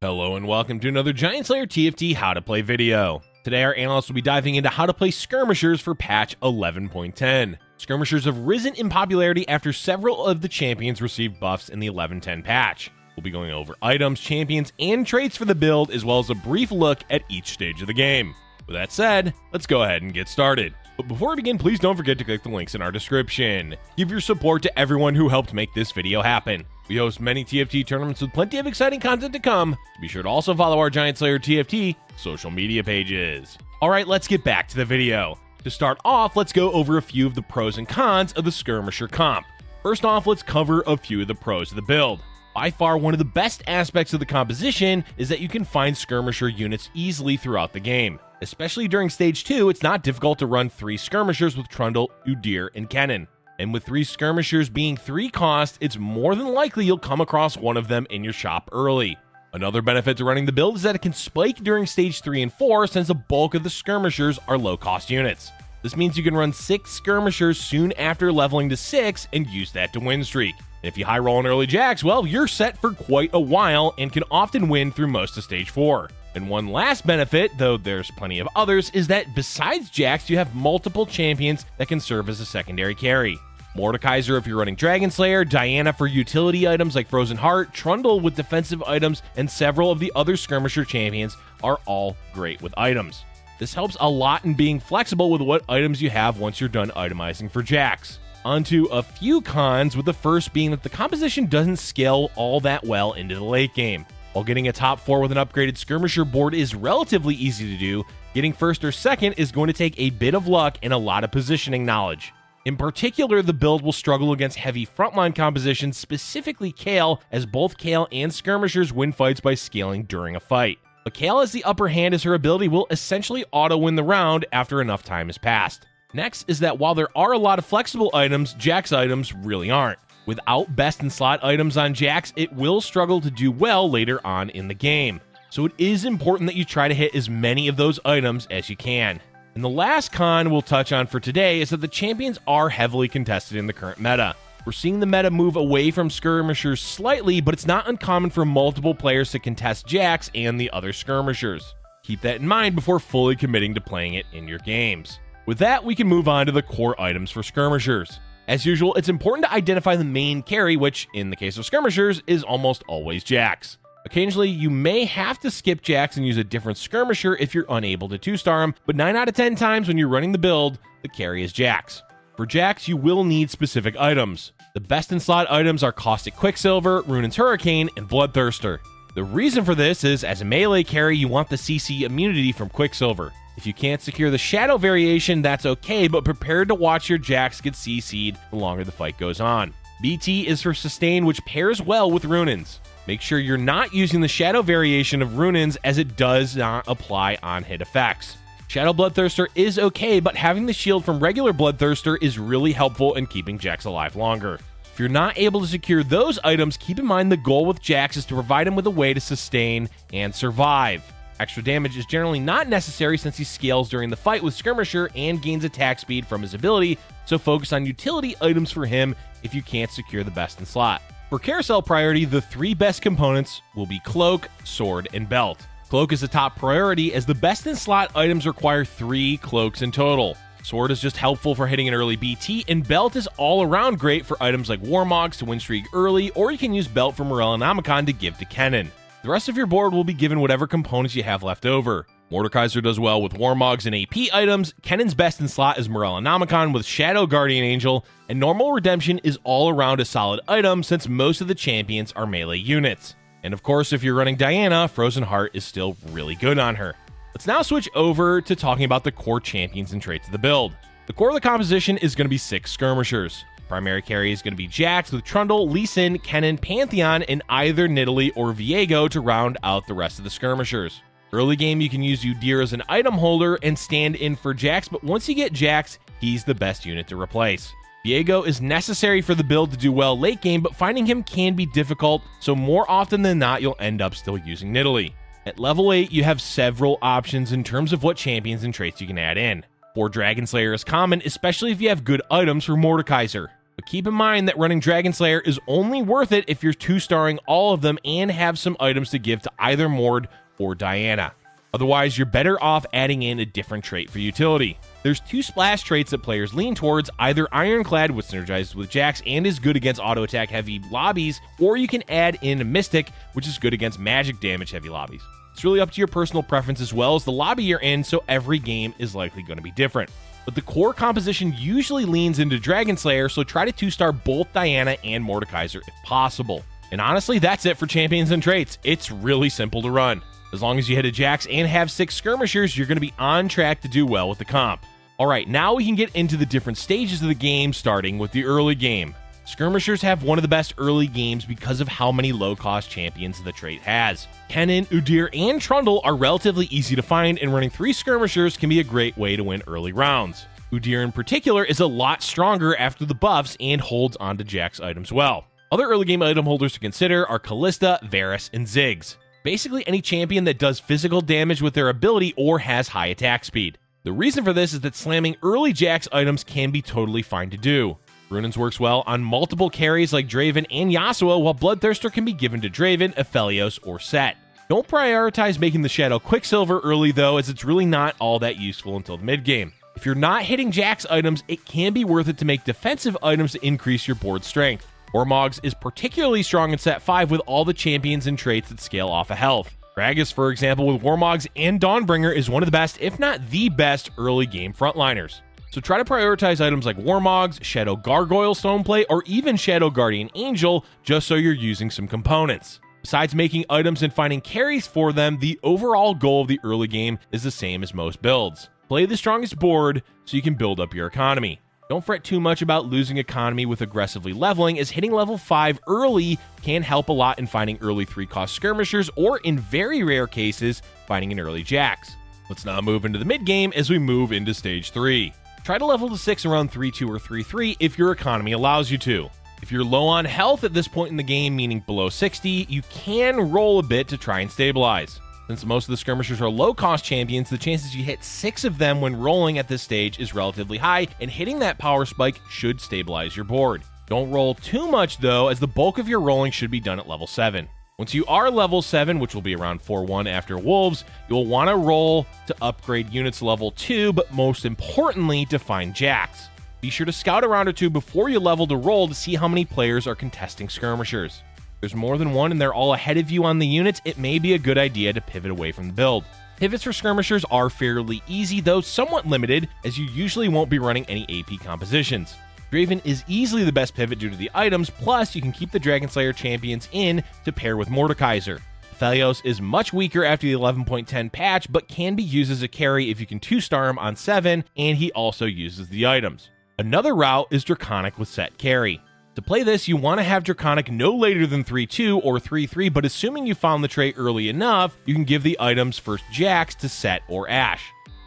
Hello and welcome to another Giant Slayer TFT How to Play video. Today our analysts will be diving into how to play Skirmishers for patch 11.10. Skirmishers have risen in popularity after several of the champions received buffs in the 11.10 patch. We'll be going over items, champions, and traits for the build, as well as a brief look at each stage of the game. With that said, let's go ahead and get started. But before we begin, please don't forget to click the links in our description. Give your support to everyone who helped make this video happen. We host many TFT tournaments with plenty of exciting content to come, so be sure to also follow our Giant Slayer TFT social media pages. Alright, let's get back to the video. To start off, let's go over a few of the pros and cons of the Skirmisher comp. First off, let's cover a few of the pros of the build. By far, one of the best aspects of the composition is that you can find Skirmisher units easily throughout the game. Especially during Stage 2, it's not difficult to run 3 Skirmishers with Trundle, Udyr, and Kennen. And with 3 Skirmishers being 3 cost, it's more than likely you'll come across one of them in your shop early. Another benefit to running the build is that it can spike during Stage 3 and 4 since the bulk of the Skirmishers are low-cost units. This means you can run 6 Skirmishers soon after leveling to 6 and use that to win streak. And if you high roll an early Jax, well, you're set for quite a while and can often win through most of Stage 4. And one last benefit, though there's plenty of others, is that besides Jax, you have multiple champions that can serve as a secondary carry. Mordekaiser if you're running Dragon Slayer, Diana for utility items like Frozen Heart, Trundle with defensive items, and several of the other Skirmisher champions are all great with items. This helps a lot in being flexible with what items you have once you're done itemizing for Jax. Onto a few cons, with the first being that the composition doesn't scale all that well into the late game. While getting a top 4 with an upgraded Skirmisher board is relatively easy to do, getting first or second is going to take a bit of luck and a lot of positioning knowledge. In particular, the build will struggle against heavy frontline compositions, specifically Kayle, as both Kayle and Skirmishers win fights by scaling during a fight. But Kayle has the upper hand as her ability will essentially auto-win the round after enough time has passed. Next is that while there are a lot of flexible items, Jax items really aren't. Without best-in-slot items on Jax, it will struggle to do well later on in the game. So it is important that you try to hit as many of those items as you can. And the last con we'll touch on for today is that the champions are heavily contested in the current meta. We're seeing the meta move away from Skirmishers slightly, but it's not uncommon for multiple players to contest Jax and the other Skirmishers. Keep that in mind before fully committing to playing it in your games. With that, we can move on to the core items for Skirmishers. As usual, it's important to identify the main carry, which, in the case of Skirmishers, is almost always Jax. Occasionally, you may have to skip Jax and use a different Skirmisher if you're unable to 2-star him, but 9 out of 10 times when you're running the build, the carry is Jax. For Jax, you will need specific items. The best-in-slot items are Caustic Quicksilver, Runaan's Hurricane, and Bloodthirster. The reason for this is, as a melee carry, you want the CC immunity from Quicksilver. If you can't secure the Shadow variation, that's okay, but prepare to watch your Jax get CC'd the longer the fight goes on. BT is for Sustain, which pairs well with Runaan's. Make sure you're not using the Shadow variation of Runaan's, as it does not apply on hit effects. Shadow Bloodthirster is okay, but having the shield from regular Bloodthirster is really helpful in keeping Jax alive longer. If you're not able to secure those items, keep in mind the goal with Jax is to provide him with a way to sustain and survive. Extra damage is generally not necessary since he scales during the fight with Skirmisher and gains attack speed from his ability, so focus on utility items for him if you can't secure the best in slot. For carousel priority, the 3 best components will be Cloak, Sword, and Belt. Cloak is the top priority as the best in slot items require 3 cloaks in total. Sword is just helpful for hitting an early BT, and Belt is all around great for items like Warmogs to win streak early, or you can use Belt from Morellonomicon to give to Kennen. The rest of your board will be given whatever components you have left over. Mordekaiser does well with Warmogs and AP items, Kennen's best in slot is Morellonomicon with Shadow Guardian Angel, and Normal Redemption is all around a solid item since most of the champions are melee units. And of course, if you're running Diana, Frozen Heart is still really good on her. Let's now switch over to talking about the core champions and traits of the build. The core of the composition is going to be 6 Skirmishers. Primary carry is going to be Jax with Trundle, Lee Sin, Kennen, Pantheon, and either Nidalee or Viego to round out the rest of the Skirmishers. Early game, you can use Udyr as an item holder and stand in for Jax, but once you get Jax, he's the best unit to replace. Viego is necessary for the build to do well late game, but finding him can be difficult, so more often than not, you'll end up still using Nidalee. At level 8, you have several options in terms of what champions and traits you can add in. 4 Dragon Slayer is common, especially if you have good items for Mordekaiser. But keep in mind that running Dragon Slayer is only worth it if you're 2-starring all of them and have some items to give to either Mord or Diana. Otherwise, you're better off adding in a different trait for utility. There's 2 splash traits that players lean towards, either Ironclad, which synergizes with Jax and is good against auto attack heavy lobbies, or you can add in Mystic, which is good against magic damage heavy lobbies. It's really up to your personal preference as well as the lobby you're in, so every game is likely going to be different. But the core composition usually leans into Dragon Slayer, so try to 2-star both Diana and Mordekaiser if possible. And honestly, that's it for champions and traits. It's really simple to run. As long as you hit a Jax and have 6 Skirmishers, you're going to be on track to do well with the comp. Alright, now we can get into the different stages of the game, starting with the early game. Skirmishers have one of the best early games because of how many low-cost champions the trait has. Kennen, Udyr, and Trundle are relatively easy to find, and running 3 Skirmishers can be a great way to win early rounds. Udyr in particular is a lot stronger after the buffs and holds onto Jax items well. Other early game item holders to consider are Kalista, Varus, and Ziggs. Basically any champion that does physical damage with their ability or has high attack speed. The reason for this is that slamming early Jax items can be totally fine to do. Runaan's works well on multiple carries like Draven and Yasuo, while Bloodthirster can be given to Draven, Aphelios, or Set. Don't prioritize making the Shadow Quicksilver early though, as it's really not all that useful until the mid game. If you're not hitting Jax items, it can be worth it to make defensive items to increase your board strength. Warmogs is particularly strong in set 5 with all the champions and traits that scale off of health. Gragas, for example, with Warmogs and Dawnbringer is one of the best, if not the best, early game frontliners. So try to prioritize items like Warmogs, Shadow Gargoyle Stoneplay, or even Shadow Guardian Angel, just so you're using some components. Besides making items and finding carries for them, the overall goal of the early game is the same as most builds. Play the strongest board so you can build up your economy. Don't fret too much about losing economy with aggressively leveling, as hitting level 5 early can help a lot in finding early 3-cost Skirmishers, or in very rare cases, finding an early Jax. Let's now move into the mid-game as we move into Stage 3. Try to level to 6 around 3-2 or 3-3 if your economy allows you to. If you're low on health at this point in the game, meaning below 60, you can roll a bit to try and stabilize. Since most of the Skirmishers are low-cost champions, the chances you hit 6 of them when rolling at this stage is relatively high, and hitting that power spike should stabilize your board. Don't roll too much though, as the bulk of your rolling should be done at level 7. Once you are level 7, which will be around 4-1 after Wolves, you'll want to roll to upgrade units level 2, but most importantly, to find Jax. Be sure to scout a round or 2 before you level to roll to see how many players are contesting Skirmishers. If there's more than one and they're all ahead of you on the units, it may be a good idea to pivot away from the build. Pivots for Skirmishers are fairly easy, though somewhat limited, as you usually won't be running any AP compositions. Draven is easily the best pivot due to the items, plus you can keep the Dragon Slayer champions in to pair with Mordekaiser. Aphelios is much weaker after the 11.10 patch, but can be used as a carry if you can 2-star him on 7, and he also uses the items. Another route is Draconic with Set carry. To play this, you want to have Draconic no later than 3-2 or 3-3, but assuming you found the trait early enough, you can give the items first Jax to Set or Ashe.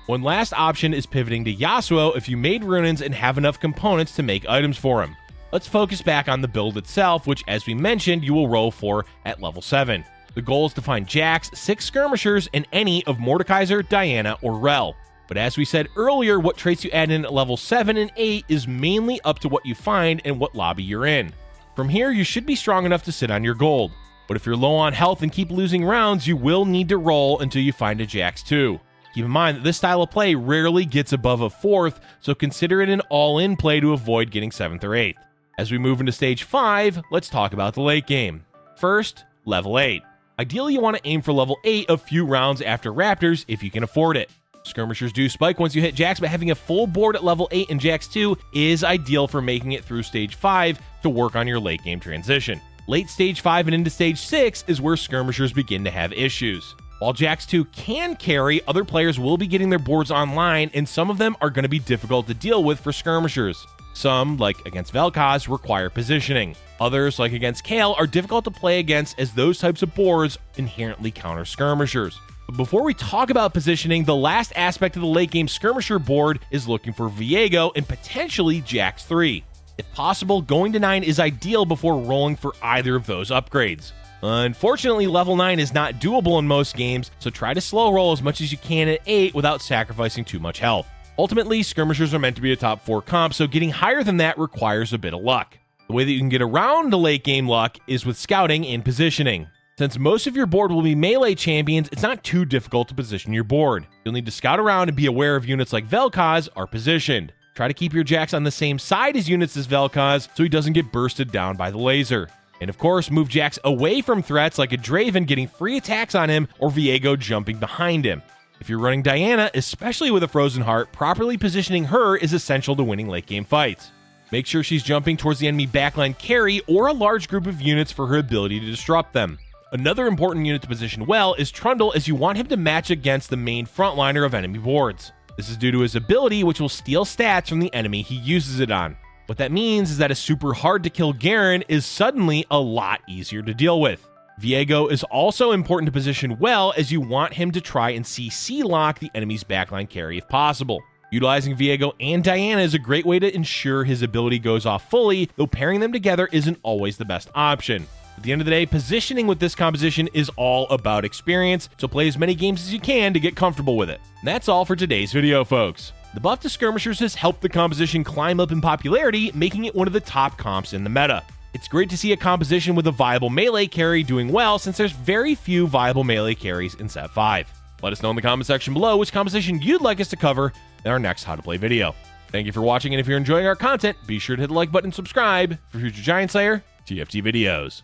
One last option is pivoting to Yasuo if you made Runaans and have enough components to make items for him. Let's focus back on the build itself, which, as we mentioned, you will roll for at level 7. The goal is to find Jax, 6 Skirmishers, and any of Mordekaiser, Diana, or Rel. But as we said earlier, what traits you add in at level 7 and 8 is mainly up to what you find and what lobby you're in. From here, you should be strong enough to sit on your gold. But if you're low on health and keep losing rounds, you will need to roll until you find a Jax too. Keep in mind that this style of play rarely gets above a 4th, so consider it an all-in play to avoid getting 7th or 8th. As we move into Stage 5, let's talk about the late game. First, level 8. Ideally, you want to aim for level 8 a few rounds after Raptors if you can afford it. Skirmishers do spike once you hit Jax, but having a full board at level 8 and Jax 2 is ideal for making it through Stage 5 to work on your late game transition. Late Stage 5 and into Stage 6 is where Skirmishers begin to have issues. While Jax 2 can carry, other players will be getting their boards online, and some of them are going to be difficult to deal with for Skirmishers. Some, like against Vel'Koz, require positioning. Others, like against Kayle, are difficult to play against, as those types of boards inherently counter Skirmishers. But before we talk about positioning, the last aspect of the late game Skirmisher board is looking for Viego and potentially Jax 3. If possible, going to 9 is ideal before rolling for either of those upgrades. Unfortunately, level 9 is not doable in most games, so try to slow roll as much as you can at 8 without sacrificing too much health. Ultimately, Skirmishers are meant to be a top 4 comp, so getting higher than that requires a bit of luck. The way that you can get around the late game luck is with scouting and positioning. Since most of your board will be melee champions, it's not too difficult to position your board. You'll need to scout around and be aware of units like Vel'Koz are positioned. Try to keep your Jax on the same side as units as Vel'Koz so he doesn't get bursted down by the laser. And of course, move Jax away from threats like a Draven getting free attacks on him or Viego jumping behind him. If you're running Diana, especially with a Frozen Heart, properly positioning her is essential to winning late game fights. Make sure she's jumping towards the enemy backline carry or a large group of units for her ability to disrupt them. Another important unit to position well is Trundle, as you want him to match against the main frontliner of enemy boards. This is due to his ability, which will steal stats from the enemy he uses it on. What that means is that a super hard to kill Garen is suddenly a lot easier to deal with. Viego is also important to position well, as you want him to try and CC lock the enemy's backline carry if possible. Utilizing Viego and Diana is a great way to ensure his ability goes off fully, though pairing them together isn't always the best option. At the end of the day, positioning with this composition is all about experience, so play as many games as you can to get comfortable with it. And that's all for today's video, folks. The buff to Skirmishers has helped the composition climb up in popularity, making it one of the top comps in the meta. It's great to see a composition with a viable melee carry doing well, since there's very few viable melee carries in Set 5. Let us know in the comment section below which composition you'd like us to cover in our next How to Play video. Thank you for watching, and if you're enjoying our content, be sure to hit the like button and subscribe for future Giant Slayer TFT videos.